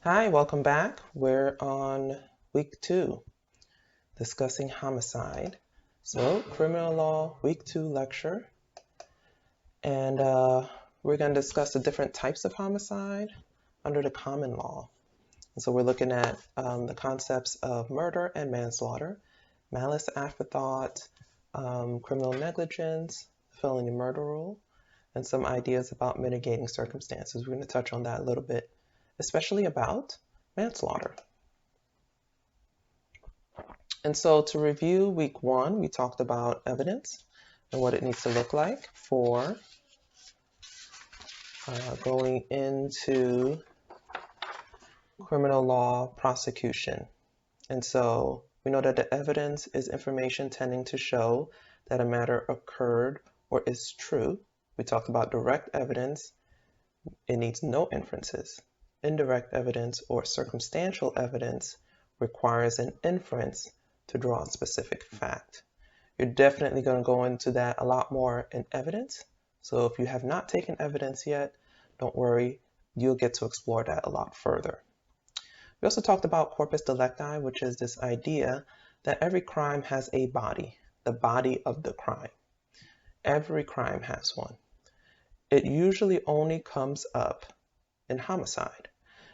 Hi, welcome back. We're on week 2, discussing homicide. So, criminal law, week 2 lecture. And we're going to discuss the different types of homicide under the common law. And so, we're looking at the concepts of murder and manslaughter, malice aforethought, criminal negligence, felony murder rule, and some ideas about mitigating circumstances. We're going to touch on that a little bit, especially about manslaughter. And so to review week 1, we talked about evidence and what it needs to look like for going into criminal law prosecution. And so we know that the evidence is information tending to show that a matter occurred or is true. We talked about direct evidence. It needs no inferences. Indirect evidence or circumstantial evidence requires an inference to draw a specific fact. You're definitely going to go into that a lot more in evidence. So if you have not taken evidence yet, don't worry, you'll get to explore that a lot further. We also talked about corpus delicti, which is this idea that every crime has a body, the body of the crime. Every crime has one. It usually only comes up in homicide.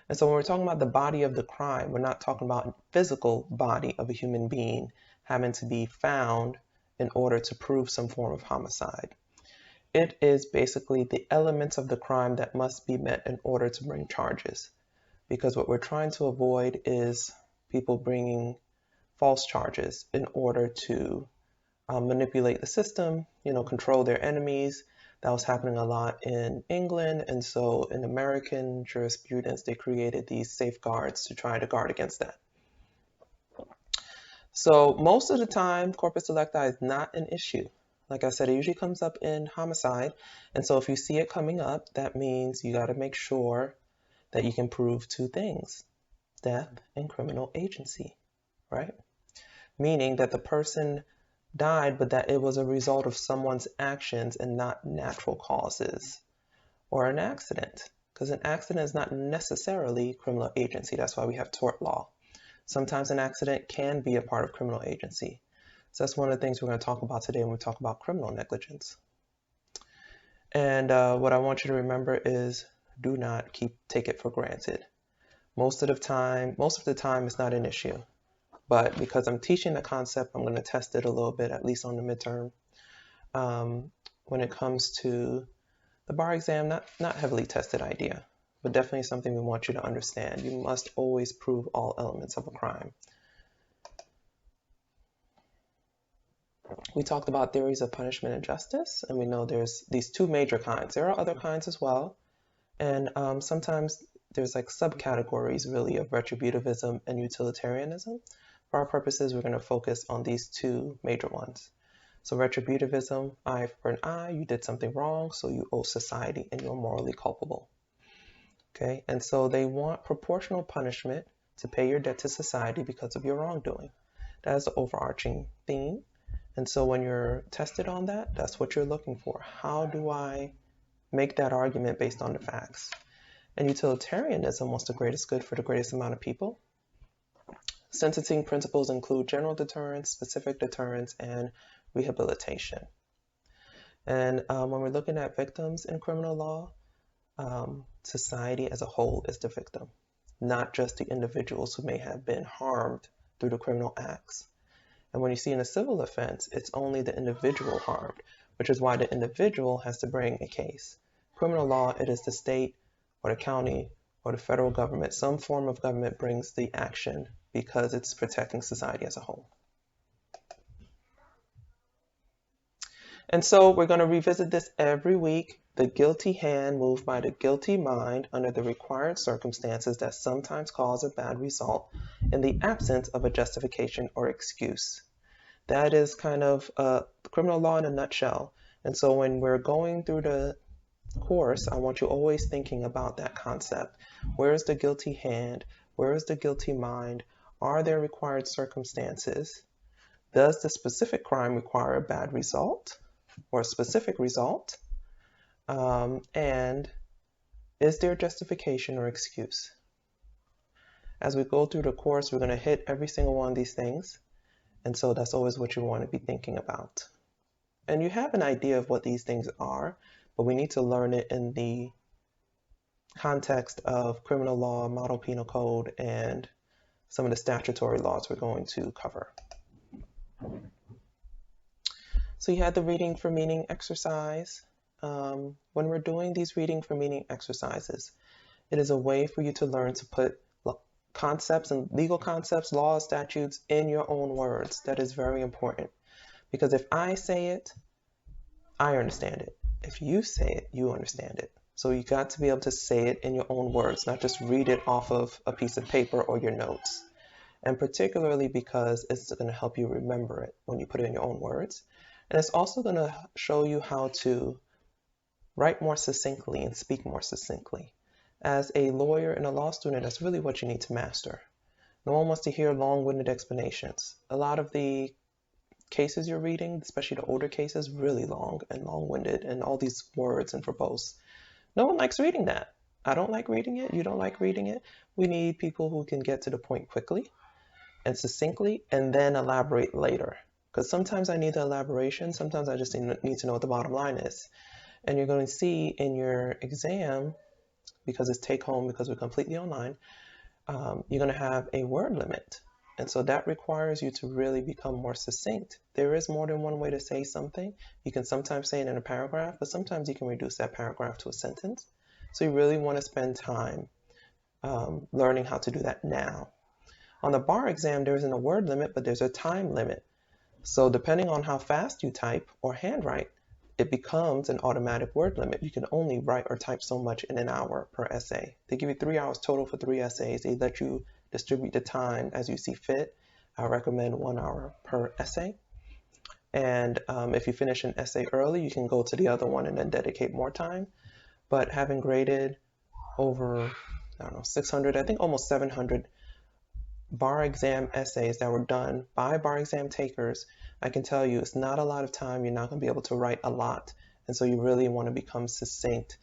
And so when we're talking about the body of the crime, we're not talking about a physical body of a human being having to be found in order to prove some form of homicide. It is basically the elements of the crime that must be met in order to bring charges. Because what we're trying to avoid is people bringing false charges in order to manipulate the system, control their enemies. That was happening a lot in England, and so in American jurisprudence, they created these safeguards to try to guard against that. So most of the time, corpus delicti is not an issue. Like I said, it usually comes up in homicide, and so if you see it coming up, that means you got to make sure that you can prove two things: death and criminal agency, right? Meaning that the person died, but that it was a result of someone's actions and not natural causes or an accident. Because an accident is not necessarily criminal agency. That's why we have tort law. Sometimes an accident can be a part of criminal agency. So that's one of the things we're going to talk about today when we talk about criminal negligence. And what I want you to remember is do not take it for granted. Most of the time it's not an issue. But because I'm teaching the concept, I'm going to test it a little bit, at least on the midterm. When it comes to the bar exam, not heavily tested idea, but definitely something we want you to understand. You must always prove all elements of a crime. We talked about theories of punishment and justice, and we know there's these two major kinds. There are other kinds as well, and sometimes there's like subcategories really of retributivism and utilitarianism. For our purposes, we're going to focus on these two major ones. So retributivism, eye for an eye, you did something wrong, so you owe society and you're morally culpable. Okay, and so they want proportional punishment to pay your debt to society because of your wrongdoing. That is the overarching theme. And so when you're tested on that, that's what you're looking for. How do I make that argument based on the facts? And utilitarianism wants the greatest good for the greatest amount of people. Sentencing principles include general deterrence, specific deterrence, and rehabilitation. And when we're looking at victims in criminal law, society as a whole is the victim, not just the individuals who may have been harmed through the criminal acts. And when you see in a civil offense, it's only the individual harmed, which is why the individual has to bring a case. Criminal law, it is the state or the county or the federal government, some form of government brings the action because it's protecting society as a whole. And so we're going to revisit this every week. The guilty hand moved by the guilty mind under the required circumstances that sometimes cause a bad result in the absence of a justification or excuse. That is kind of criminal law in a nutshell. And so when we're going through the course, I want you always thinking about that concept. Where is the guilty hand? Where is the guilty mind? Are there required circumstances? Does the specific crime require a bad result or a specific result? And is there justification or excuse? As we go through the course, we're going to hit every single one of these things. And so that's always what you want to be thinking about. And you have an idea of what these things are, but we need to learn it in the context of criminal law, model penal code, and some of the statutory laws we're going to cover. So you had the reading for meaning exercise. When we're doing these reading for meaning exercises, it is a way for you to learn to put concepts and legal concepts, laws, statutes in your own words. That is very important, because if I say it, I understand it. If you say it, you understand it. So you got to be able to say it in your own words, not just read it off of a piece of paper or your notes. And particularly because it's going to help you remember it when you put it in your own words. And it's also going to show you how to write more succinctly and speak more succinctly. As a lawyer and a law student, that's really what you need to master. No one wants to hear long-winded explanations. A lot of the cases you're reading, especially the older cases, really long and long-winded, and all these words and verbose. No one likes reading that. I don't like reading it. You don't like reading it. We need people who can get to the point quickly and succinctly, and then elaborate later. Because sometimes I need the elaboration. Sometimes I just need to know what the bottom line is. And you're going to see in your exam, because it's take home, because we're completely online, you're going to have a word limit. And so that requires you to really become more succinct. There is more than one way to say something. You can sometimes say it in a paragraph, but sometimes you can reduce that paragraph to a sentence. So you really want to spend time learning how to do that now. On the bar exam, there isn't a word limit, but there's a time limit. So depending on how fast you type or handwrite, it becomes an automatic word limit. You can only write or type so much in an hour per essay. They give you 3 hours total for 3 essays. They let you distribute the time as you see fit. I recommend 1 hour per essay. And if you finish an essay early, you can go to the other one and then dedicate more time. But having graded over, 600, I think almost 700 bar exam essays that were done by bar exam takers, I can tell you it's not a lot of time. You're not going to be able to write a lot. And so you really want to become succinct.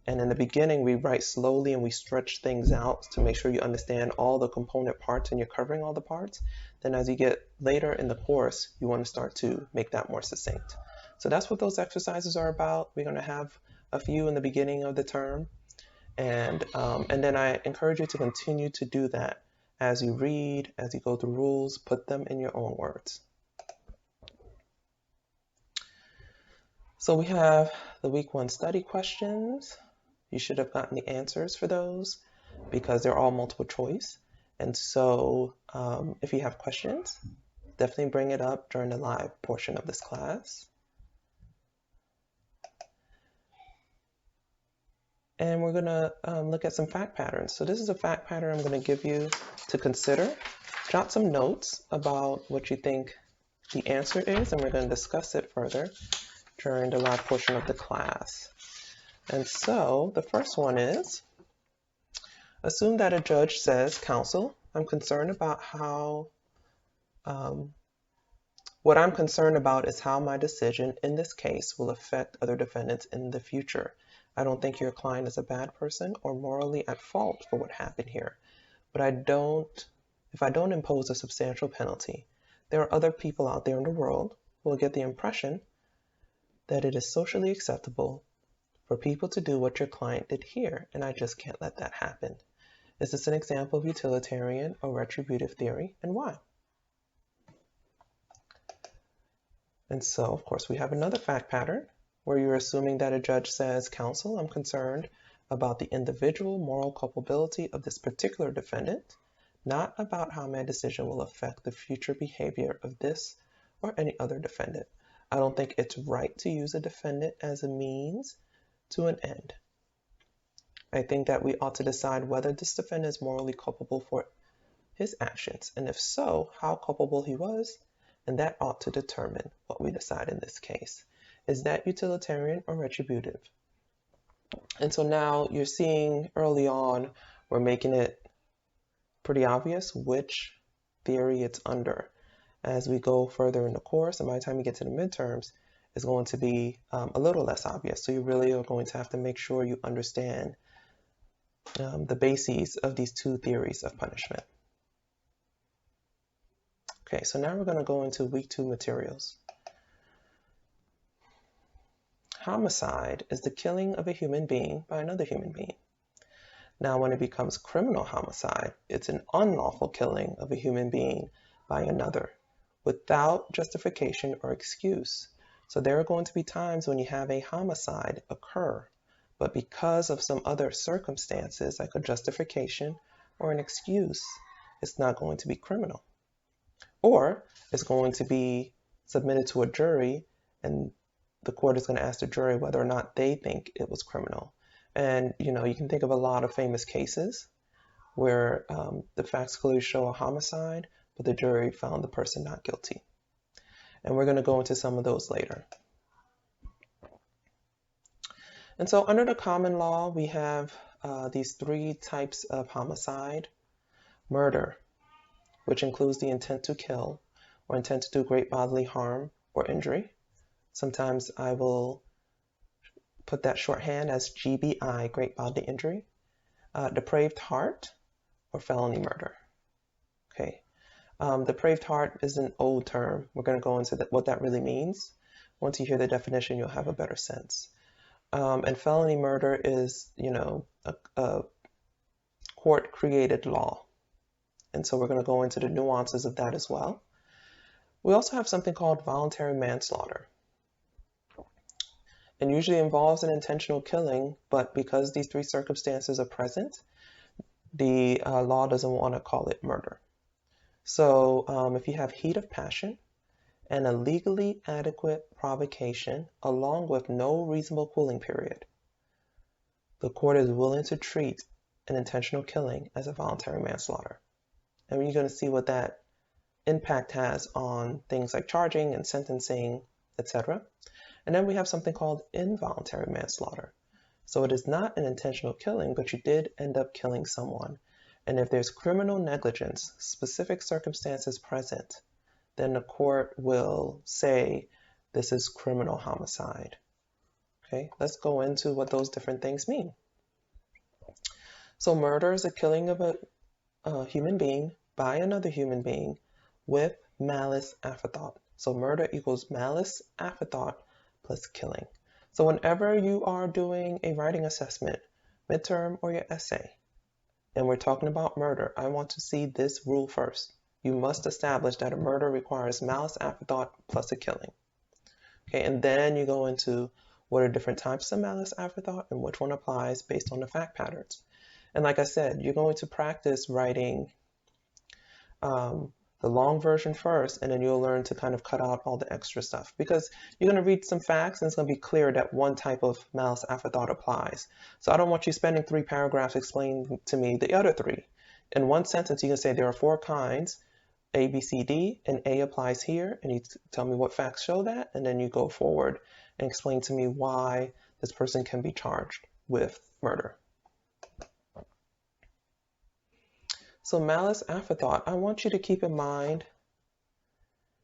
And in the beginning, we write slowly and we stretch things out to make sure you understand all the component parts and you're covering all the parts. Then as you get later in the course, you want to start to make that more succinct. So that's what those exercises are about. We're going to have a few in the beginning of the term. And then I encourage you to continue to do that. As you read, as you go through rules, put them in your own words. So we have the week 1 study questions. You should have gotten the answers for those because they're all multiple choice. And so if you have questions, definitely bring it up during the live portion of this class. And we're going to look at some fact patterns. So this is a fact pattern I'm going to give you to consider. Jot some notes about what you think the answer is, and we're going to discuss it further during the live portion of the class. And so the first one is, assume that a judge says, counsel, I'm concerned about what I'm concerned about is how my decision in this case will affect other defendants in the future. I don't think your client is a bad person or morally at fault for what happened here. But if I don't impose a substantial penalty, there are other people out there in the world who will get the impression that it is socially acceptable for people to do what your client did here, and I just can't let that happen. Is this an example of utilitarian or retributive theory, and why? And so, of course, we have another fact pattern where you're assuming that a judge says, counsel, I'm concerned about the individual moral culpability of this particular defendant, not about how my decision will affect the future behavior of this or any other defendant. I don't think it's right to use a defendant as a means to an end. I think that we ought to decide whether this defendant is morally culpable for his actions, and if so, how culpable he was, and that ought to determine what we decide in this case. Is that utilitarian or retributive? And so now you're seeing early on, we're making it pretty obvious which theory it's under. As we go further in the course, and by the time you get to the midterms, it's going to be a little less obvious. So you really are going to have to make sure you understand the bases of these two theories of punishment. Okay, so now we're going to go into week 2 materials. Homicide is the killing of a human being by another human being. Now, when it becomes criminal homicide, it's an unlawful killing of a human being by another without justification or excuse. So there are going to be times when you have a homicide occur, but because of some other circumstances, like a justification or an excuse, it's not going to be criminal. Or it's going to be submitted to a jury, and the court is going to ask the jury whether or not they think it was criminal. And, you can think of a lot of famous cases where the facts clearly show a homicide, but the jury found the person not guilty. And we're going to go into some of those later. And so under the common law, we have these 3 types of homicide. Murder, which includes the intent to kill or intent to do great bodily harm or injury. Sometimes I will put that shorthand as GBI, great bodily injury. Depraved heart or felony murder. Okay. Depraved heart is an old term. We're going to go into what that really means. Once you hear the definition, you'll have a better sense. And felony murder is, a court-created law. And so we're going to go into the nuances of that as well. We also have something called voluntary manslaughter. It usually involves an intentional killing, but because these 3 circumstances are present, the law doesn't want to call it murder. So if you have heat of passion and a legally adequate provocation along with no reasonable cooling period, the court is willing to treat an intentional killing as a voluntary manslaughter. And you're going to see what that impact has on things like charging and sentencing, etc. And then we have something called involuntary manslaughter. So it is not an intentional killing, but you did end up killing someone. And if there's criminal negligence, specific circumstances present, then the court will say this is criminal homicide. Okay, let's go into what those different things mean. So murder is a killing of a human being by another human being with malice aforethought. So murder equals malice aforethought plus killing. So whenever you are doing a writing assessment, midterm or your essay, and we're talking about murder, I want to see this rule first. You must establish that a murder requires malice aforethought plus a killing. Okay, and then you go into what are different types of malice aforethought and which one applies based on the fact patterns. And like I said, you're going to practice writing the long version first, and then you'll learn to kind of cut out all the extra stuff, because you're going to read some facts and it's going to be clear that one type of malice aforethought applies. So I don't want you spending 3 paragraphs explaining to me the other 3. In one sentence, you can say there are 4 kinds, A, B, C, D, and A applies here, and you tell me what facts show that, and then you go forward and explain to me why this person can be charged with murder. So malice aforethought, I want you to keep in mind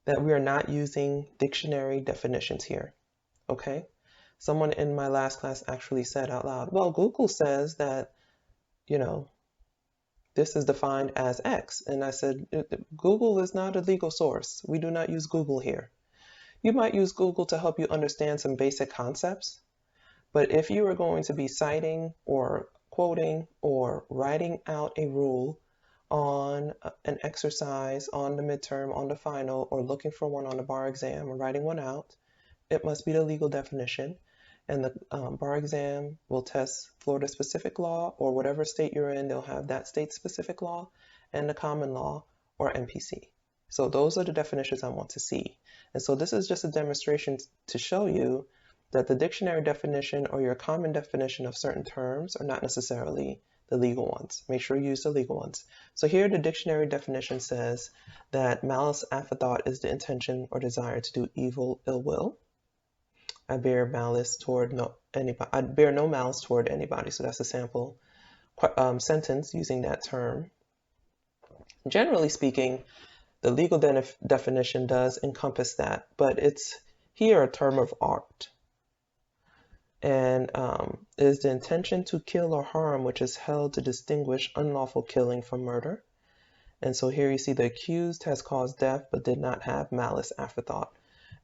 that we are not using dictionary definitions here, okay? Someone in my last class actually said out loud, well, Google says that, this is defined as X. And I said, Google is not a legal source. We do not use Google here. You might use Google to help you understand some basic concepts, but if you are going to be citing or quoting or writing out a rule on an exercise, on the midterm, on the final, or looking for one on the bar exam or writing one out, it must be the legal definition. And the bar exam will test Florida specific law, or whatever state you're in, they'll have that state specific law, and the common law or MPC. So those are the definitions I want to see. And so this is just a demonstration to show you that the dictionary definition or your common definition of certain terms are not necessarily the legal ones. Make sure you use the legal ones. So here the dictionary definition says that malice aforethought is the intention or desire to do evil, ill will. I bear no malice toward anybody. So that's a sample sentence using that term. Generally speaking, the legal definition does encompass that, but it's here a term of art. And it is the intention to kill or harm which is held to distinguish unlawful killing from murder. And so here you see the accused has caused death but did not have malice aforethought.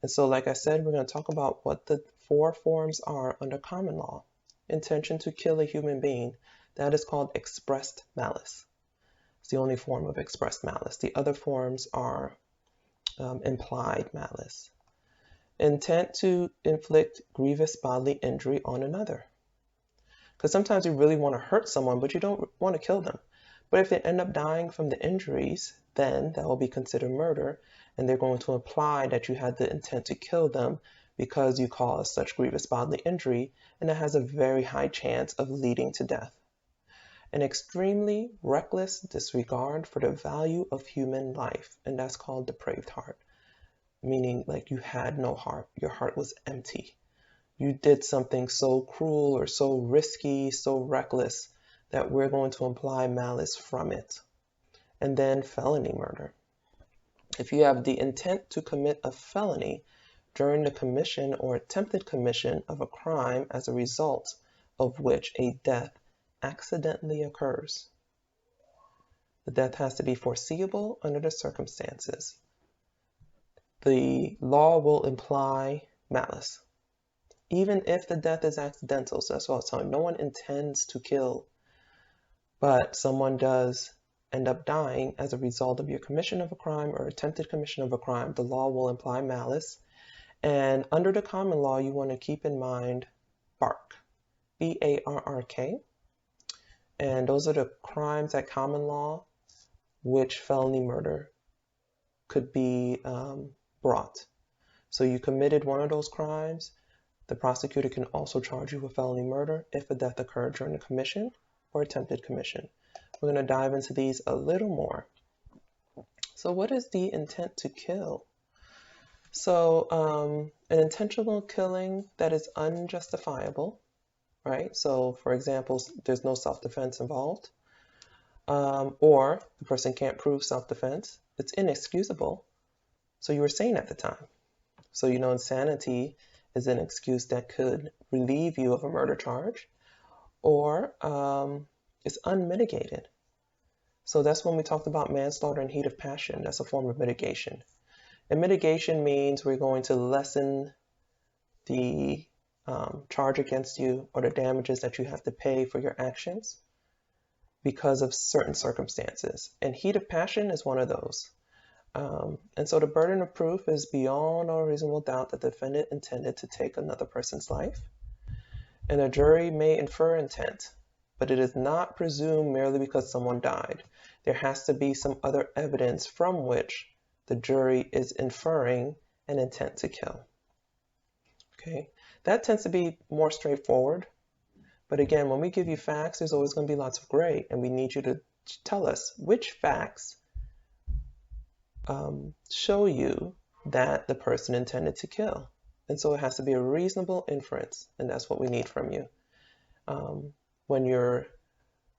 And so like I said, we're going to talk about what the 4 forms are under common law. Intention to kill a human being, that is called expressed malice. It's the only form of expressed malice. The other forms are implied malice. Intent to inflict grievous bodily injury on another. Because sometimes you really want to hurt someone, but you don't want to kill them. But if they end up dying from the injuries, then that will be considered murder, and they're going to imply that you had the intent to kill them because you caused such grievous bodily injury, and it has a very high chance of leading to death. An extremely reckless disregard for the value of human life, and that's called depraved heart, meaning like you had no heart, your heart was empty. You did something so cruel or so risky, so reckless, that we're going to imply malice from it. And then felony murder. If you have the intent to commit a felony during the commission or attempted commission of a crime as a result of which a death accidentally occurs, the death has to be foreseeable under the circumstances. The law will imply malice, even if the death is accidental. So that's what I was telling you. No one intends to kill, but someone does end up dying as a result of your commission of a crime or attempted commission of a crime. The law will imply malice. And under the common law, you want to keep in mind BARK, B-A-R-R-K. And those are the crimes at common law which felony murder could be brought. So you committed one of those crimes, the prosecutor can also charge you with felony murder if a death occurred during the commission or attempted commission. We're going to dive into these a little more. So what is the intent to kill? So an intentional killing that is unjustifiable, right? So for example, there's no self-defense involved, or the person can't prove self-defense. It's inexcusable. So you were sane at the time. So you know insanity is an excuse that could relieve you of a murder charge, or it's unmitigated. So that's when we talked about manslaughter and heat of passion. That's a form of mitigation. And mitigation means we're going to lessen the charge against you or the damages that you have to pay for your actions because of certain circumstances. And heat of passion is one of those. And so the burden of proof is beyond all reasonable doubt that the defendant intended to take another person's life. And a jury may infer intent, but it is not presumed merely because someone died. There has to be some other evidence from which the jury is inferring an intent to kill. Okay, that tends to be more straightforward. But again, when we give you facts, there's always going to be lots of gray, and we need you to tell us which facts show you that the person intended to kill. And so it has to be a reasonable inference, and that's what we need from you. When you're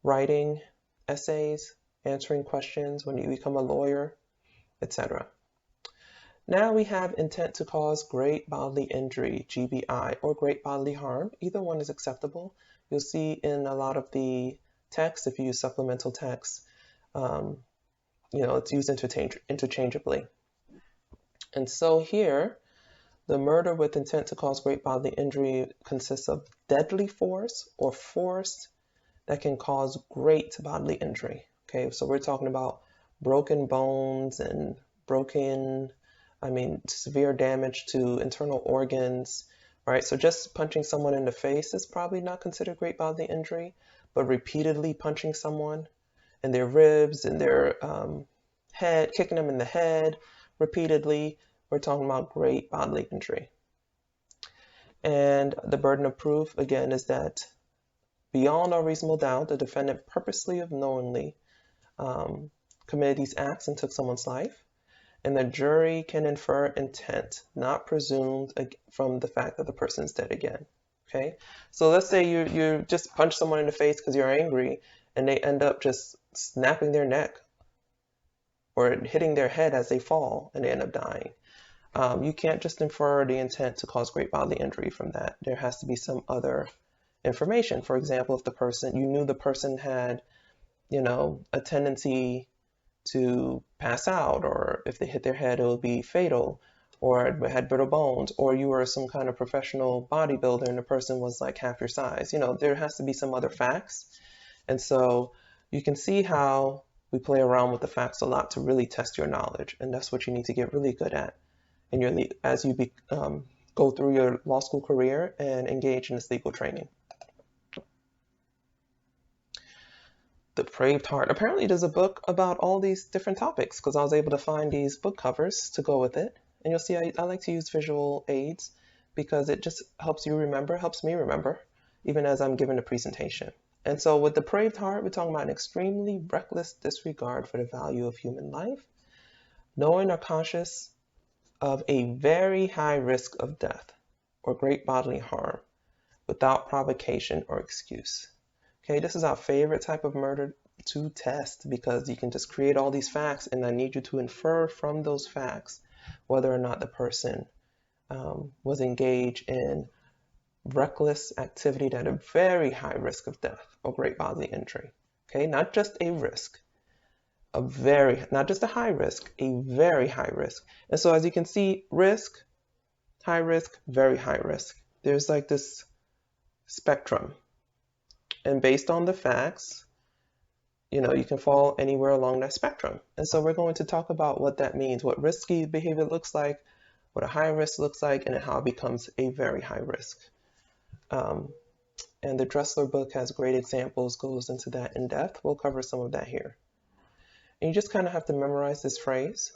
writing essays, answering questions, when you become a lawyer, etc. Now we have intent to cause great bodily injury, GBI, or great bodily harm. Either one is acceptable. You'll see in a lot of the text, if you use supplemental text, it's used interchangeably. And so here, the murder with intent to cause great bodily injury consists of deadly force or force that can cause great bodily injury. Okay, so we're talking about broken bones and severe damage to internal organs, right? So just punching someone in the face is probably not considered great bodily injury, but repeatedly punching someone in their ribs, in their head, kicking them in the head repeatedly, we're talking about great bodily injury. And the burden of proof, again, is that beyond all reasonable doubt, the defendant purposely or knowingly committed these acts and took someone's life. And the jury can infer intent, not presumed from the fact that the person's dead again. Okay, so let's say you just punch someone in the face because you're angry, and they end up just snapping their neck or hitting their head as they fall, and they end up dying. You can't just infer the intent to cause great bodily injury from that. There has to be some other information. For example, if you knew the person had, a tendency to pass out, or if they hit their head, it would be fatal, or had brittle bones, or you were some kind of professional bodybuilder and the person was like half your size. There has to be some other facts. And so you can see how we play around with the facts a lot to really test your knowledge. And that's what you need to get really good at as you go through your law school career and engage in this legal training. The Depraved Heart. Apparently there's a book about all these different topics because I was able to find these book covers to go with it. And you'll see I like to use visual aids because it just helps me remember, even as I'm giving a presentation. And so with Depraved Heart, we're talking about an extremely reckless disregard for the value of human life, knowing or conscious of a very high risk of death or great bodily harm without provocation or excuse. Okay, this is our favorite type of murder to test because you can just create all these facts and I need you to infer from those facts whether or not the person was engaged in reckless activity that had a very high risk of death or great bodily injury. Okay, not just a risk, not just a high risk, a very high risk. And so as you can see, risk, high risk, very high risk. There's like this spectrum. And based on the facts, you can fall anywhere along that spectrum. And so we're going to talk about what that means, what risky behavior looks like, what a high risk looks like, and how it becomes a very high risk. And the Dressler book has great examples, goes into that in depth. We'll cover some of that here. And you just kind of have to memorize this phrase.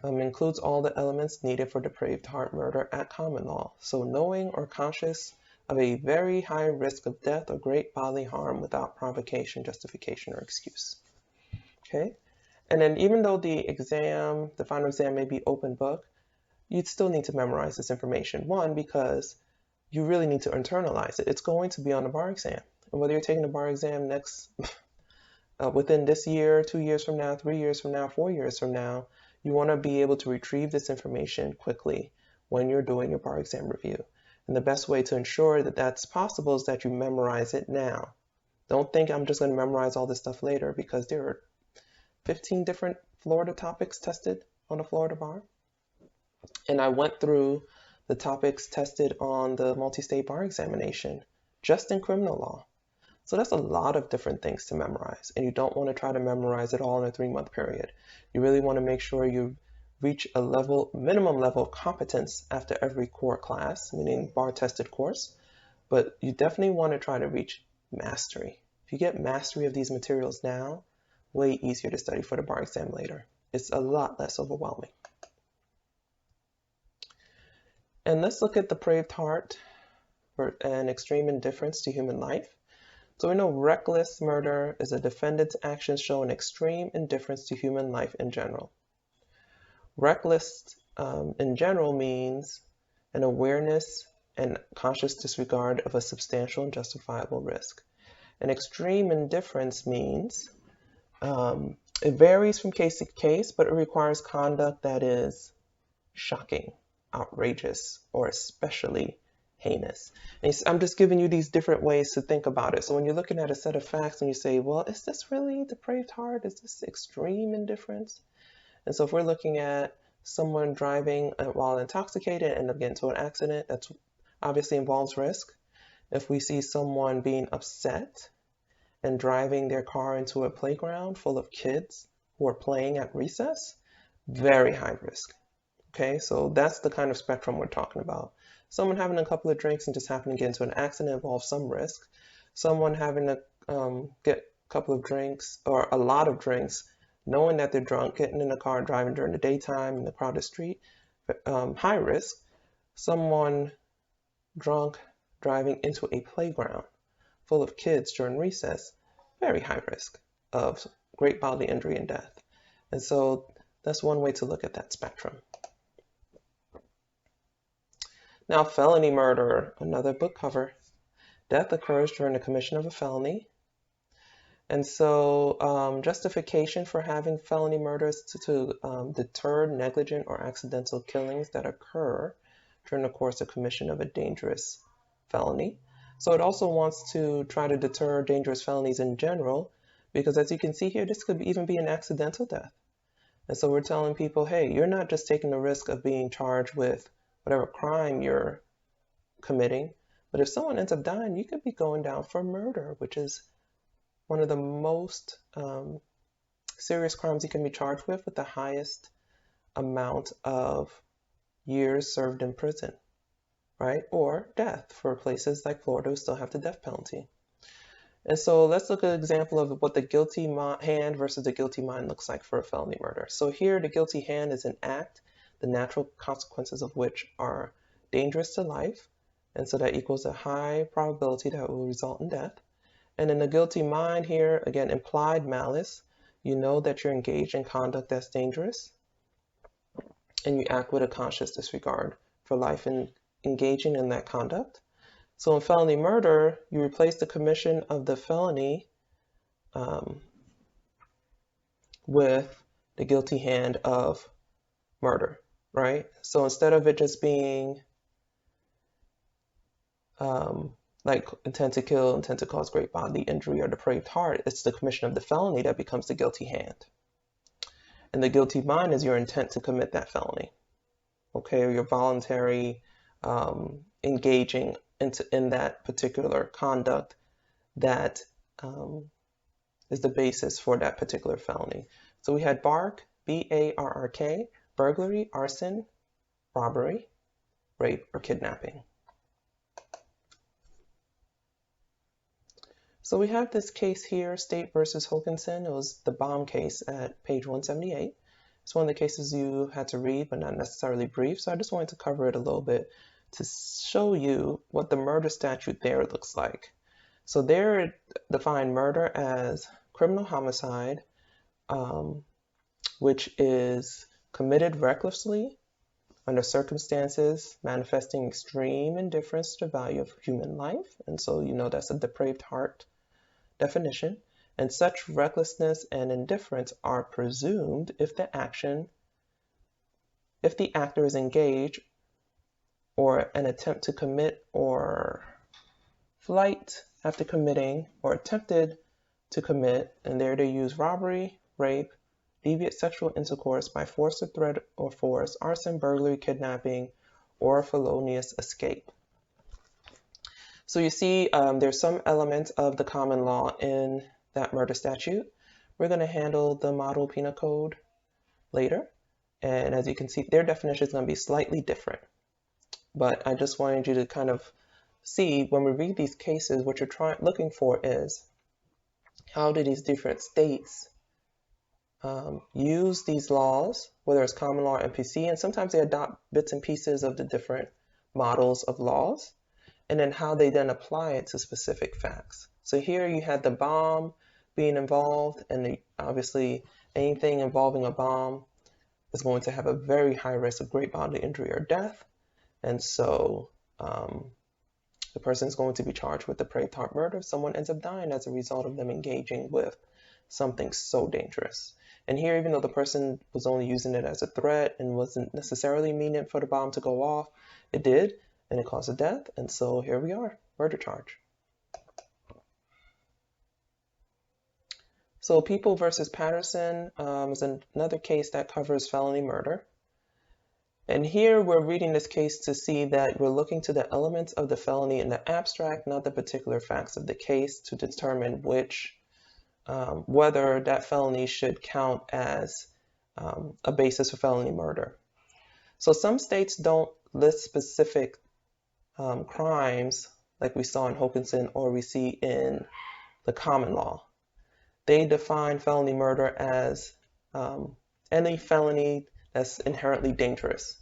Includes all the elements needed for depraved heart murder at common law. So knowing or conscious of a very high risk of death or great bodily harm without provocation, justification, or excuse. Okay? And then even though the final exam may be open book, you'd still need to memorize this information. One, because you really need to internalize it. It's going to be on the bar exam. And whether you're taking the bar exam within this year, 2 years from now, 3 years from now, 4 years from now, you want to be able to retrieve this information quickly when you're doing your bar exam review. And the best way to ensure that that's possible is that you memorize it now. Don't think I'm just going to memorize all this stuff later because there are 15 different Florida topics tested on the Florida bar. And I went through the topics tested on the multi-state bar examination just in criminal law. So that's a lot of different things to memorize. And you don't want to try to memorize it all in a 3-month period. You really want to make sure you reach a minimum level of competence after every core class, meaning bar tested course, but you definitely want to try to reach mastery. If you get mastery of these materials now, way easier to study for the bar exam later. It's a lot less overwhelming. And let's look at depraved heart and extreme indifference to human life. So we know reckless murder is a defendant's actions showing extreme indifference to human life in general. Reckless in general means an awareness and conscious disregard of a substantial and justifiable risk. An extreme indifference means it varies from case to case, but it requires conduct that is shocking, outrageous, or especially heinous. And I'm just giving you these different ways to think about it. So when you're looking at a set of facts and you say, well, is this really depraved heart? Is this extreme indifference? And so if we're looking at someone driving while intoxicated and end up getting into an accident, that obviously involves risk. If we see someone being upset and driving their car into a playground full of kids who are playing at recess, very high risk. Okay, so that's the kind of spectrum we're talking about. Someone having a couple of drinks and just happening to get into an accident involves some risk. Someone having to get a couple of drinks or a lot of drinks, knowing that they're drunk, getting in a car, driving during the daytime in the crowded street, high risk. Someone drunk driving into a playground full of kids during recess, very high risk of great bodily injury and death. And so that's one way to look at that spectrum. Now, felony murder, another book cover. Death occurs during the commission of a felony. And so justification for having felony murder is to deter negligent or accidental killings that occur during the course of commission of a dangerous felony. So it also wants to try to deter dangerous felonies in general, because as you can see here, this could even be an accidental death. And so we're telling people, hey, you're not just taking the risk of being charged with whatever crime you're committing, but if someone ends up dying, you could be going down for murder, which is one of the most serious crimes you can be charged with the highest amount of years served in prison, right? Or death for places like Florida who still have the death penalty. And so let's look at an example of what the guilty hand versus the guilty mind looks like for a felony murder. So here, the guilty hand is an act, the natural consequences of which are dangerous to life, and so that equals a high probability that it will result in death. And in the guilty mind here, again, implied malice, you know that you're engaged in conduct that's dangerous, and you act with a conscious disregard for life and engaging in that conduct. So in felony murder, you replace the commission of the felony with the guilty hand of murder, right? So instead of it just being like intent to kill, intent to cause great bodily injury, or depraved heart, it's the commission of the felony that becomes the guilty hand. And the guilty mind is your intent to commit that felony, okay, or your voluntary engaging in that particular conduct that is the basis for that particular felony. So we had BARK, B-A-R-R-K, burglary, arson, robbery, rape, or kidnapping. So we have this case here, State versus Hokanson. It was the bomb case at page 178. It's one of the cases you had to read, but not necessarily brief. So I just wanted to cover it a little bit to show you what the murder statute there looks like. So there it defined murder as criminal homicide, which is committed recklessly under circumstances manifesting extreme indifference to the value of human life. And so you know that's a depraved heart definition. And such recklessness and indifference are presumed if the actor is engaged or an attempt to commit or flight after committing or attempted to commit, and there they use robbery, rape, deviant sexual intercourse by force or threat or force, arson, burglary, kidnapping, or felonious escape. So you see there's some elements of the common law in that murder statute. We're going to handle the model penal code later, and as you can see, their definition is going to be slightly different. But I just wanted you to kind of see when we read these cases, what you're looking for is how do these different states use these laws, whether it's common law or MPC, and sometimes they adopt bits and pieces of the different models of laws, and then how they then apply it to specific facts. So here you had the bomb being involved, and obviously anything involving a bomb is going to have a very high risk of great bodily injury or death. And so the person is going to be charged with depraved heart murder if someone ends up dying as a result of them engaging with something so dangerous. And here, even though the person was only using it as a threat and wasn't necessarily meaning for the bomb to go off, it did, and it caused a death. And so here we are, murder charge. So People versus Patterson is another case that covers felony murder. And here we're reading this case to see that we're looking to the elements of the felony in the abstract, not the particular facts of the case, to determine whether that felony should count as a basis for felony murder. So some states don't list specific crimes like we saw in Hokanson or we see in the common law. They define felony murder as any felony that's inherently dangerous.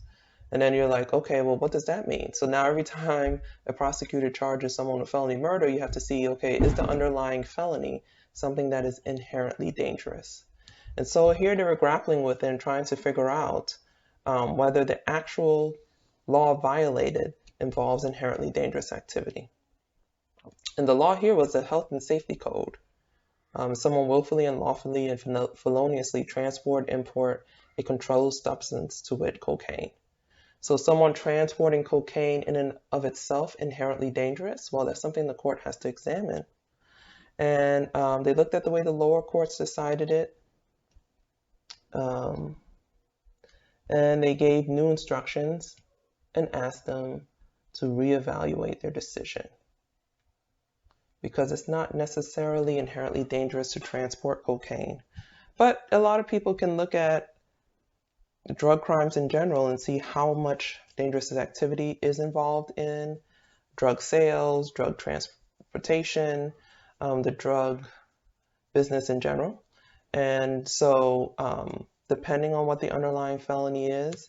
And then you're like, okay, well, what does that mean? So now every time a prosecutor charges someone with felony murder, you have to see, okay, is the underlying felony something that is inherently dangerous? And so here they were grappling with it and trying to figure out whether the actual law violated involves inherently dangerous activity. And the law here was the Health and Safety Code. Someone willfully, unlawfully, and feloniously transport, import a controlled substance, to wit, cocaine. So someone transporting cocaine in and of itself inherently dangerous? Well, that's something the court has to examine. And they looked at the way the lower courts decided it, and they gave new instructions and asked them to reevaluate their decision, because it's not necessarily inherently dangerous to transport cocaine. But a lot of people can look at drug crimes in general and see how much dangerous activity is involved in drug sales, drug transportation, the drug business in general. And so depending on what the underlying felony is,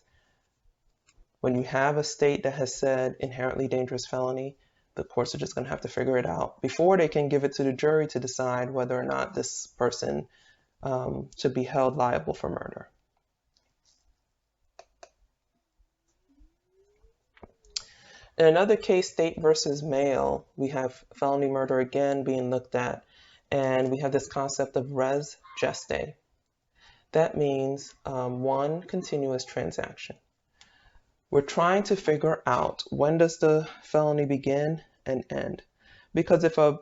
when you have a state that has said inherently dangerous felony, the courts are just going to have to figure it out before they can give it to the jury to decide whether or not this person should be held liable for murder. In another case, State versus Mail, we have felony murder again being looked at, and we have this concept of res gestae. That means one continuous transaction. We're trying to figure out, when does the felony begin and end? Because if a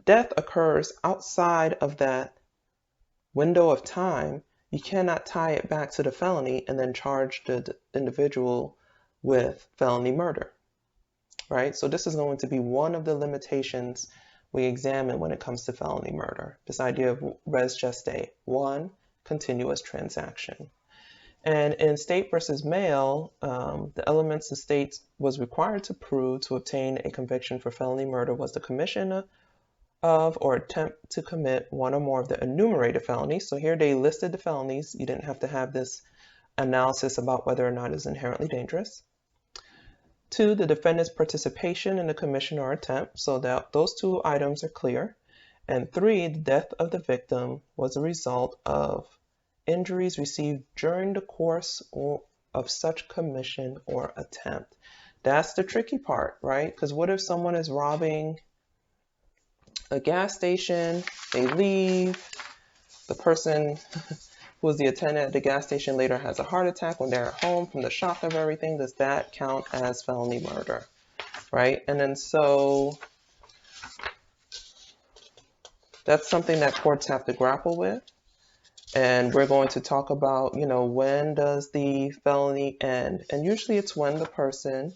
death occurs outside of that window of time, you cannot tie it back to the felony and then charge the individual with felony murder, right? So this is going to be one of the limitations we examine when it comes to felony murder, this idea of res gestae, one continuous transaction. And in State versus Mail, the elements the state was required to prove to obtain a conviction for felony murder was the commission of or attempt to commit one or more of the enumerated felonies. So here they listed the felonies. You didn't have to have this analysis about whether or not it's inherently dangerous. 2, the defendant's participation in the commission or attempt. So that those two items are clear. And 3, the death of the victim was a result of injuries received during the course of such commission or attempt. That's the tricky part, right? Because what if someone is robbing a gas station, they leave, the person who was the attendant at the gas station later has a heart attack when they're at home from the shock of everything? Does that count as felony murder, right? And then so that's something that courts have to grapple with. And we're going to talk about, when does the felony end? And usually it's when the person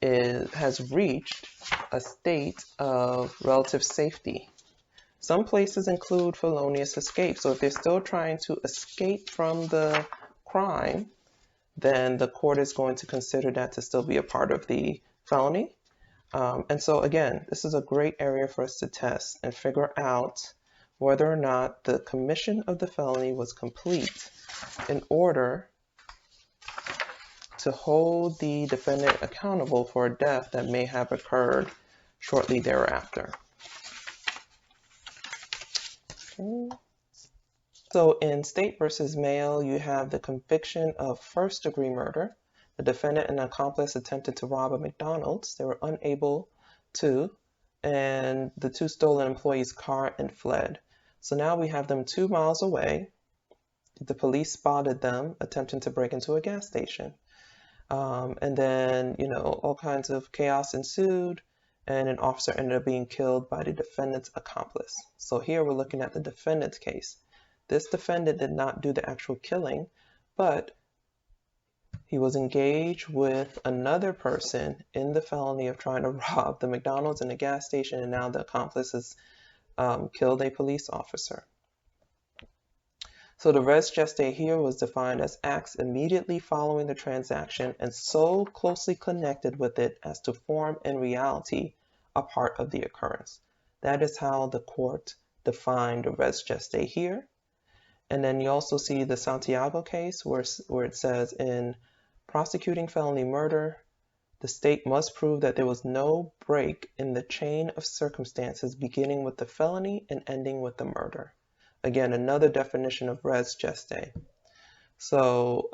has reached a state of relative safety. Some places include felonious escape. So if they're still trying to escape from the crime, then the court is going to consider that to still be a part of the felony. And so again, this is a great area for us to test and figure out whether or not the commission of the felony was complete in order to hold the defendant accountable for a death that may have occurred shortly thereafter. Okay. So in State versus Mail, you have the conviction of first-degree murder. The defendant and accomplice attempted to rob a McDonald's. They were unable to, and the two stole an employee's car and fled. So now we have them 2 miles away. The police spotted them attempting to break into a gas station. And then, all kinds of chaos ensued, and an officer ended up being killed by the defendant's accomplice. So here we're looking at the defendant's case. This defendant did not do the actual killing, but he was engaged with another person in the felony of trying to rob the McDonald's and the gas station, and now the accomplice has killed a police officer. So the res gestae here was defined as acts immediately following the transaction and so closely connected with it as to form in reality a part of the occurrence. That is how the court defined the res gestae here. And then you also see the Santiago case where it says, in prosecuting felony murder, the state must prove that there was no break in the chain of circumstances beginning with the felony and ending with the murder. Again, another definition of res gestae. So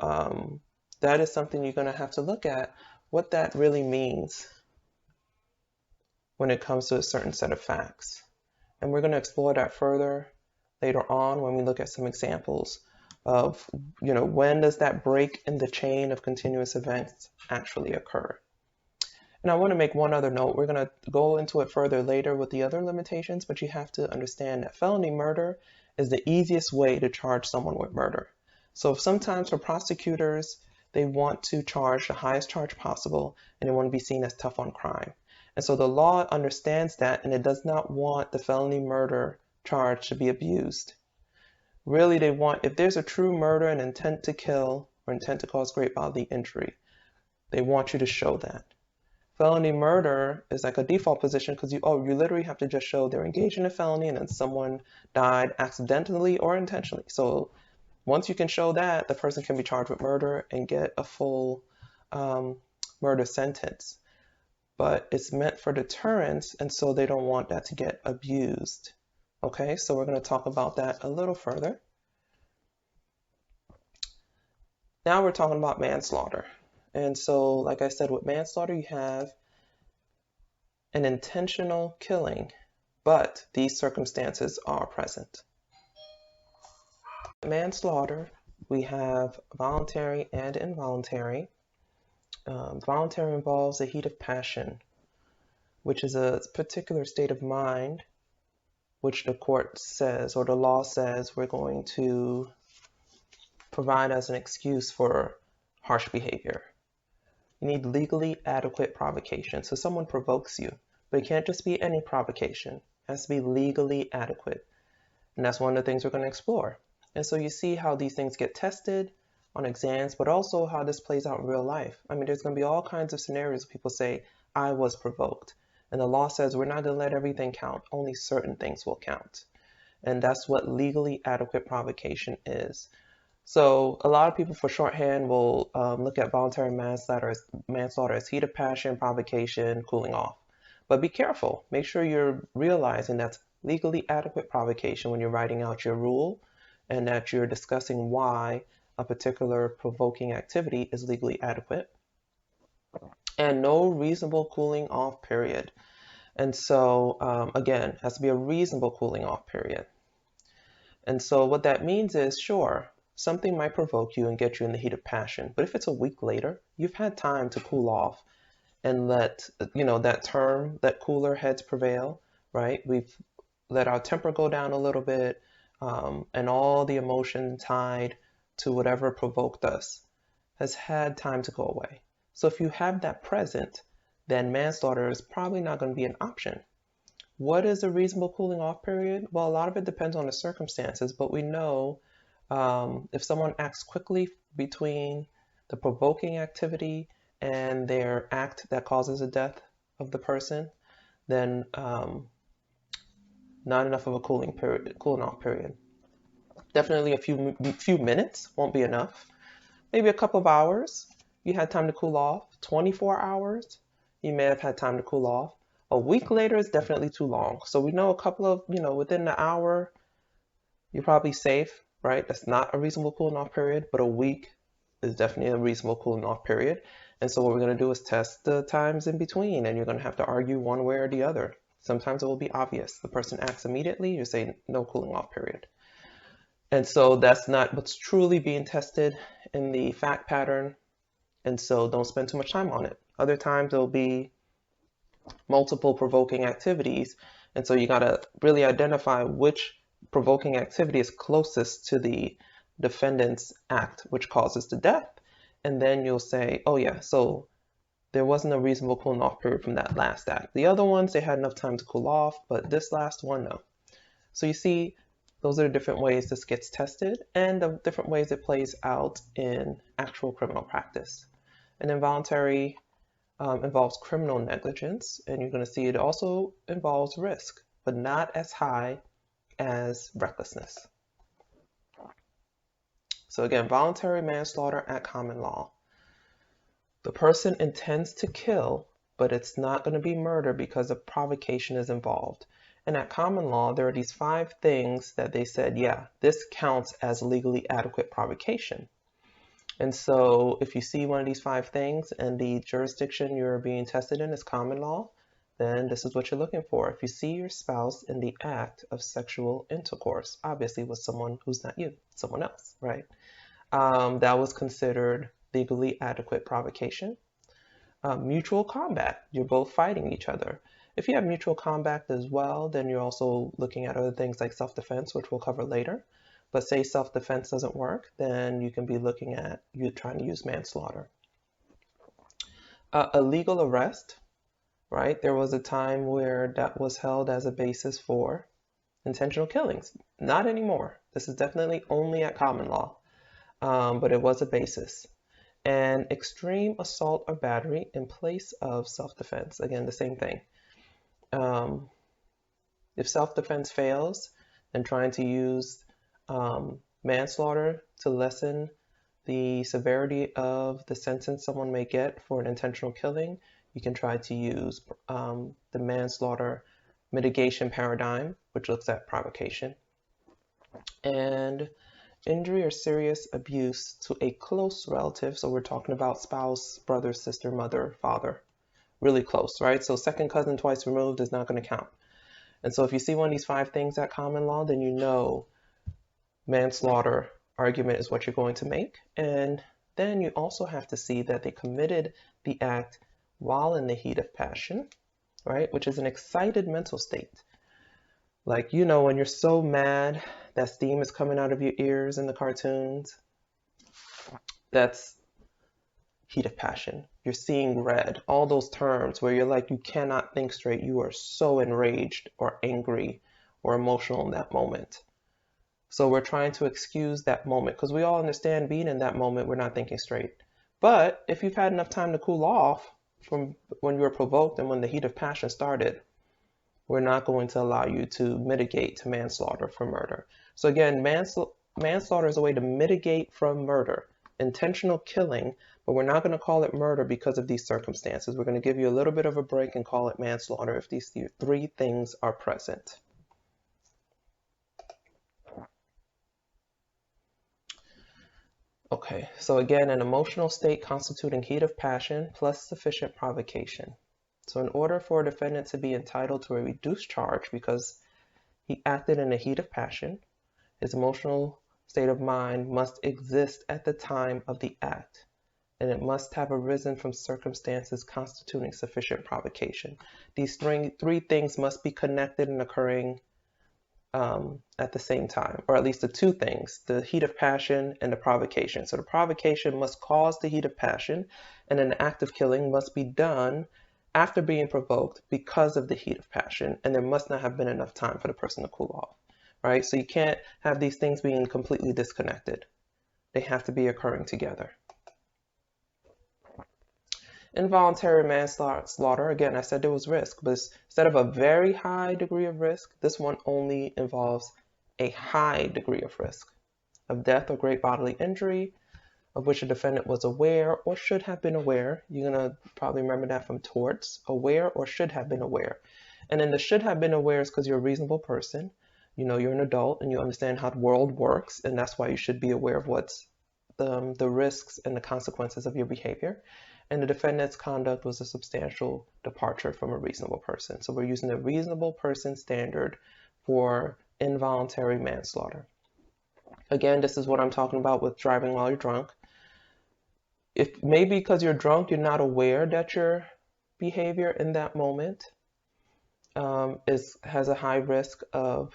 that is something you're going to have to look at, what that really means when it comes to a certain set of facts. And we're going to explore that further later on when we look at some examples of, when does that break in the chain of continuous events actually occur. And I want to make one other note. We're going to go into it further later with the other limitations, but you have to understand that felony murder is the easiest way to charge someone with murder. So sometimes for prosecutors, they want to charge the highest charge possible, and they want to be seen as tough on crime. And so the law understands that, and it does not want the felony murder charge to be abused. Really, they want, if there's a true murder and intent to kill or intent to cause great bodily injury, they want you to show that. Felony murder is like a default position because you literally have to just show they're engaged in a felony and then someone died accidentally or intentionally. So once you can show that, the person can be charged with murder and get a full murder sentence. But it's meant for deterrence, and so they don't want that to get abused. Okay, so we're going to talk about that a little further. Now we're talking about manslaughter. And so, like I said, with manslaughter, you have an intentional killing, but these circumstances are present. Manslaughter, we have voluntary and involuntary. Voluntary involves a heat of passion, which is a particular state of mind which the court says, or the law says, we're going to provide as an excuse for harsh behavior. You need legally adequate provocation. So someone provokes you, but it can't just be any provocation. It has to be legally adequate. And that's one of the things we're going to explore. And so you see how these things get tested on exams, but also how this plays out in real life. I mean, there's going to be all kinds of scenarios where people say, I was provoked. And the law says we're not going to let everything count. Only certain things will count. And that's what legally adequate provocation is. So a lot of people for shorthand will look at voluntary manslaughter as heat of passion, provocation, cooling off. But be careful. Make sure you're realizing that's legally adequate provocation when you're writing out your rule, and that you're discussing why a particular provoking activity is legally adequate. And no reasonable cooling off period. And so, again, it has to be a reasonable cooling off period. And so what that means is, sure, something might provoke you and get you in the heat of passion. But if it's a week later, you've had time to cool off and let, that term, let cooler heads prevail, right? We've let our temper go down a little bit, and all the emotion tied to whatever provoked us has had time to go away. So if you have that present, then manslaughter is probably not going to be an option. What is a reasonable cooling off period? Well, a lot of it depends on the circumstances, but we know if someone acts quickly between the provoking activity and their act that causes the death of the person, then not enough of a cooling off period. Definitely a few minutes won't be enough. Maybe a couple of hours, you had time to cool off. 24 hours, you may have had time to cool off. A week later is definitely too long. So we know a couple of, within the hour, you're probably safe, right? That's not a reasonable cooling off period, but a week is definitely a reasonable cooling off period. And so what we're going to do is test the times in between, and you're going to have to argue one way or the other. Sometimes it will be obvious. The person acts immediately, you say no cooling off period. And so that's not what's truly being tested in the fact pattern. And so don't spend too much time on it. Other times there'll be multiple provoking activities. And so you got to really identify which provoking activity is closest to the defendant's act, which causes the death. And then you'll say, oh yeah, so there wasn't a reasonable cooling off period from that last act. The other ones, they had enough time to cool off, but this last one, no. So you see, those are the different ways this gets tested and the different ways it plays out in actual criminal practice. And involuntary involves criminal negligence, and you're going to see it also involves risk, but not as high as recklessness. So again, voluntary manslaughter at common law. The person intends to kill, but it's not going to be murder because of provocation is involved. And at common law, there are these 5 things that they said, yeah, this counts as legally adequate provocation. And so if you see one of these 5 things and the jurisdiction you're being tested in is common law, then this is what you're looking for. If you see your spouse in the act of sexual intercourse, obviously with someone who's not you, someone else, right? That was considered legally adequate provocation. Mutual combat, you're both fighting each other. If you have mutual combat as well, then you're also looking at other things like self-defense, which we'll cover later. But say self-defense doesn't work, then you can be looking at you trying to use manslaughter. Illegal arrest, right? There was a time where that was held as a basis for intentional killings. Not anymore. This is definitely only at common law, but it was a basis. And extreme assault or battery in place of self-defense. Again, the same thing. If self-defense fails, then trying to use manslaughter to lessen the severity of the sentence someone may get for an intentional killing, you can try to use the manslaughter mitigation paradigm, which looks at provocation. And injury or serious abuse to a close relative, so we're talking about spouse, brother, sister, mother, father, really close, right? So second cousin twice removed is not going to count. And so if you see one of these 5 things at common law, then you know manslaughter argument is what you're going to make. And then you also have to see that they committed the act while in the heat of passion, right? Which is an excited mental state. Like, you know, when you're so mad that steam is coming out of your ears in the cartoons, that's heat of passion. You're seeing red, all those terms where you're like, you cannot think straight. You are so enraged or angry or emotional in that moment. So we're trying to excuse that moment because we all understand being in that moment, we're not thinking straight. But if you've had enough time to cool off from when you were provoked and when the heat of passion started, we're not going to allow you to mitigate to manslaughter for murder. So again, manslaughter is a way to mitigate from murder, intentional killing, but we're not going to call it murder because of these circumstances. We're going to give you a little bit of a break and call it manslaughter if these 3 things are present. Okay, so again, an emotional state constituting heat of passion plus sufficient provocation. So in order for a defendant to be entitled to a reduced charge because he acted in a heat of passion, his emotional state of mind must exist at the time of the act, and it must have arisen from circumstances constituting sufficient provocation. These 3 things must be connected and occurring at the same time, or at least the 2 things, the heat of passion and the provocation. So the provocation must cause the heat of passion, and an act of killing must be done after being provoked because of the heat of passion, and there must not have been enough time for the person to cool off, right? So you can't have these things being completely disconnected. They have to be occurring together. Involuntary manslaughter, again, I said there was risk, but instead of a very high degree of risk, this one only involves a high degree of risk of death or great bodily injury, of which a defendant was aware or should have been aware. You're going to probably remember that from torts, aware or should have been aware. And then the should have been aware is because you're a reasonable person. You know, you're an adult and you understand how the world works, and that's why you should be aware of what's the risks and the consequences of your behavior. And the defendant's conduct was a substantial departure from a reasonable person. So we're using the reasonable person standard for involuntary manslaughter. Again, this is what I'm talking about with driving while you're drunk. If maybe because you're drunk, you're not aware that your behavior in that moment has a high risk of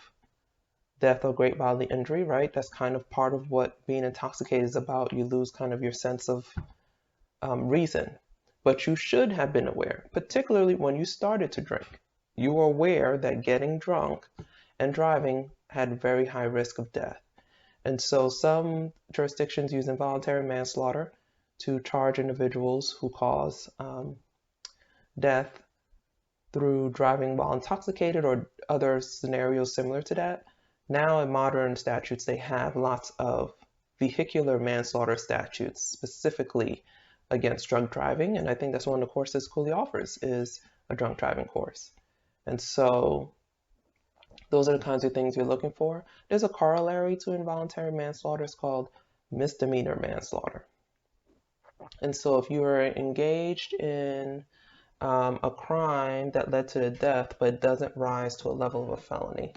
death or great bodily injury, right? That's kind of part of what being intoxicated is about. You lose kind of your sense of reason, but you should have been aware, particularly when you started to drink. You were aware that getting drunk and driving had very high risk of death. And so some jurisdictions use involuntary manslaughter to charge individuals who cause death through driving while intoxicated or other scenarios similar to that. Now in modern statutes, they have lots of vehicular manslaughter statutes specifically against drunk driving, and I think that's one of the courses Cooley offers is a drunk driving course. And so those are the kinds of things you're looking for. There's a corollary to involuntary manslaughter. It's called misdemeanor manslaughter. And so if you are engaged in a crime that led to the death, but doesn't rise to a level of a felony,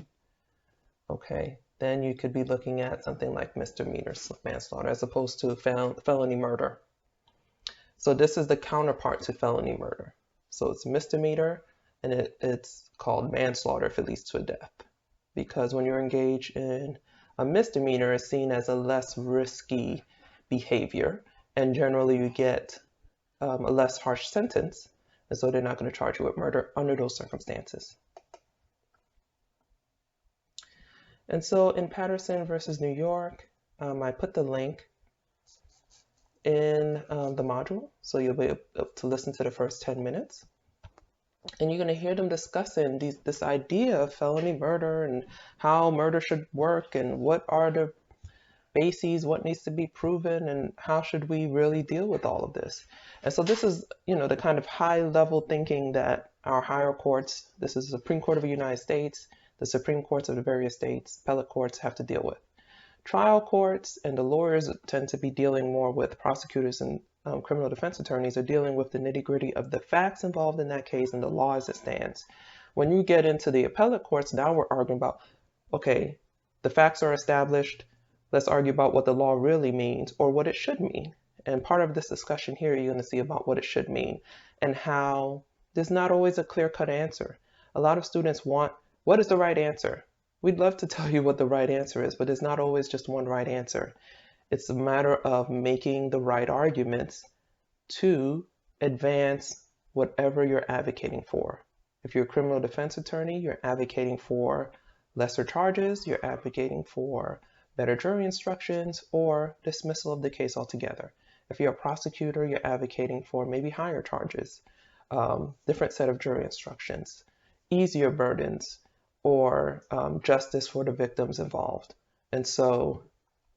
okay, then you could be looking at something like misdemeanor manslaughter as opposed to felony murder. So this is the counterpart to felony murder. So it's misdemeanor, and it's called manslaughter if it leads to a death. Because when you're engaged in a misdemeanor, it's seen as a less risky behavior, and generally you get a less harsh sentence, and so they're not going to charge you with murder under those circumstances. And so in Patterson versus New York, I put the link in the module, so you'll be able to listen to the first 10 minutes. And you're going to hear them discussing this idea of felony murder and how murder should work and what are the bases, what needs to be proven, and how should we really deal with all of this. And so this is, the kind of high-level thinking that our higher courts, this is the Supreme Court of the United States, the Supreme Courts of the various states, appellate courts have to deal with. Trial courts and the lawyers tend to be dealing more with prosecutors and criminal defense attorneys are dealing with the nitty-gritty of the facts involved in that case and the law as it stands. When you get into the appellate courts, now we're arguing about, okay, the facts are established, let's argue about what the law really means or what it should mean. And part of this discussion here, you're going to see about what it should mean and how there's not always a clear-cut answer. A lot of students want, what is the right answer? We'd love to tell you what the right answer is, but there's not always just one right answer. It's a matter of making the right arguments to advance whatever you're advocating for. If you're a criminal defense attorney, you're advocating for lesser charges, you're advocating for better jury instructions, or dismissal of the case altogether. If you're a prosecutor, you're advocating for maybe higher charges, different set of jury instructions, easier burdens, or justice for the victims involved. And so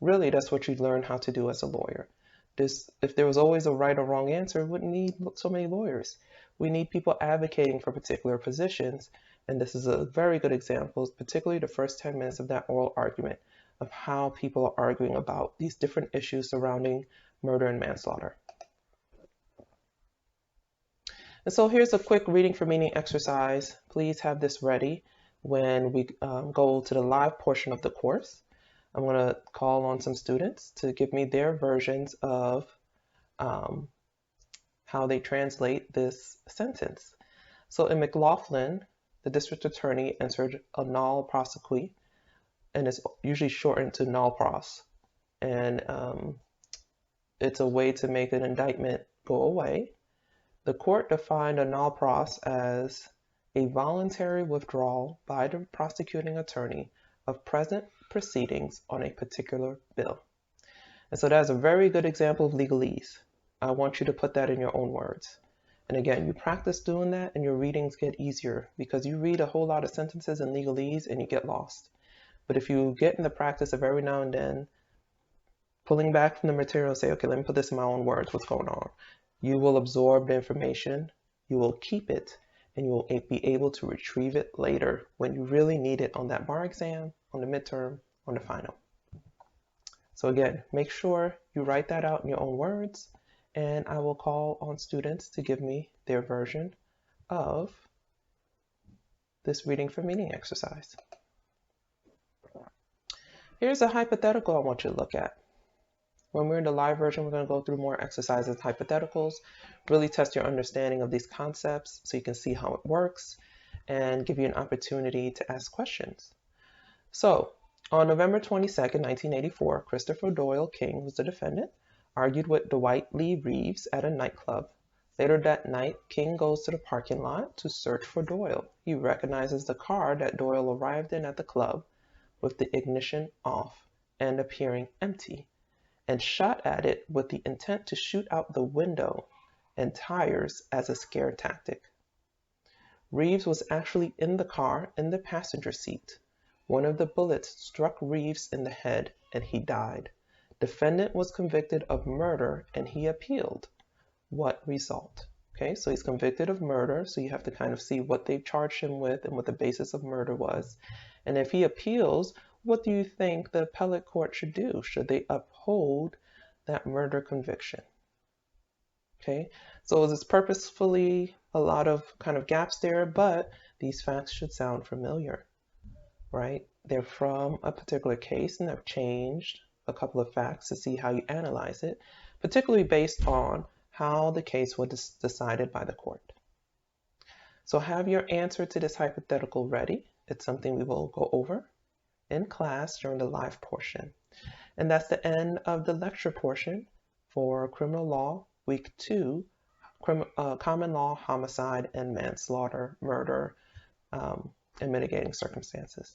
really that's what you learn how to do as a lawyer. If there was always a right or wrong answer, we wouldn't need so many lawyers. We need people advocating for particular positions, and this is a very good example, particularly the first 10 minutes of that oral argument of how people are arguing about these different issues surrounding murder and manslaughter. And so here's a quick reading for meaning exercise. Please have this ready when we go to the live portion of the course. I'm going to call on some students to give me their versions of how they translate this sentence. So in McLaughlin, the district attorney entered a nolle prosequi, and it's usually shortened to nolle pros. And it's a way to make an indictment go away. The court defined a nolle pros as a voluntary withdrawal by the prosecuting attorney of present proceedings on a particular bill. And so that's a very good example of legalese. I want you to put that in your own words. And again, you practice doing that and your readings get easier because you read a whole lot of sentences in legalese and you get lost. But if you get in the practice of every now and then pulling back from the material and say, okay, let me put this in my own words, what's going on? You will absorb the information, you will keep it, and you will be able to retrieve it later when you really need it on that bar exam, on the midterm, on the final. So again, make sure you write that out in your own words, and I will call on students to give me their version of this reading for meaning exercise. Here's a hypothetical I want you to look at. When we're in the live version, we're going to go through more exercises, hypotheticals, really test your understanding of these concepts so you can see how it works and give you an opportunity to ask questions. So, on November 22nd, 1984, Christopher Doyle King, who's the defendant, argued with Dwight Lee Reeves at a nightclub. Later that night, King goes to the parking lot to search for Doyle. He recognizes the car that Doyle arrived in at the club with the ignition off and appearing empty, and shot at it with the intent to shoot out the window and tires as a scare tactic. Reeves was actually in the car in the passenger seat. One of the bullets struck Reeves in the head and he died. Defendant was convicted of murder and he appealed. What result? Okay, so he's convicted of murder, so you have to kind of see what they charged him with and what the basis of murder was. And if he appeals, what do you think the appellate court should do? Should they uphold that murder conviction? Okay, so is this purposefully a lot of kind of gaps there, but these facts should sound familiar, right? They're from a particular case and I've changed a couple of facts to see how you analyze it, particularly based on how the case was decided by the court. So have your answer to this hypothetical ready. It's something we will go over in class during the live portion. And that's the end of the lecture portion for Criminal Law Week 2, Common Law, Homicide, and Manslaughter, Murder, and Mitigating Circumstances.